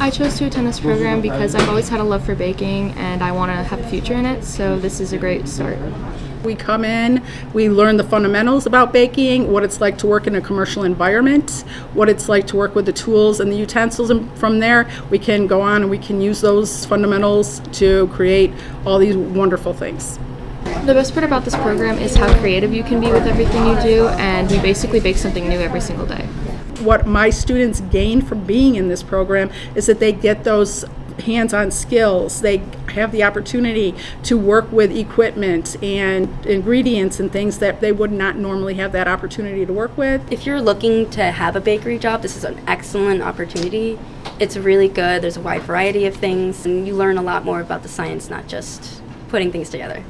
I chose to attend this program because I've always had a love for baking and I want to have a future in it, so this is a great start. We come in, we learn the fundamentals about baking, what it's like to work in a commercial environment, what it's like to work with the tools and the utensils, and from there we can go on and we can use those fundamentals to create all these wonderful things. The best part about this program is how creative you can be with everything you do, and we basically bake something new every single day. What my students gain from being in this program is that they get those hands-on skills. They have the opportunity to work with equipment and ingredients and things that they would not normally have that opportunity to work with. If you're looking to have a bakery job, this is an excellent opportunity. It's really good. There's a wide variety of things, and you learn a lot more about the science, not just putting things together.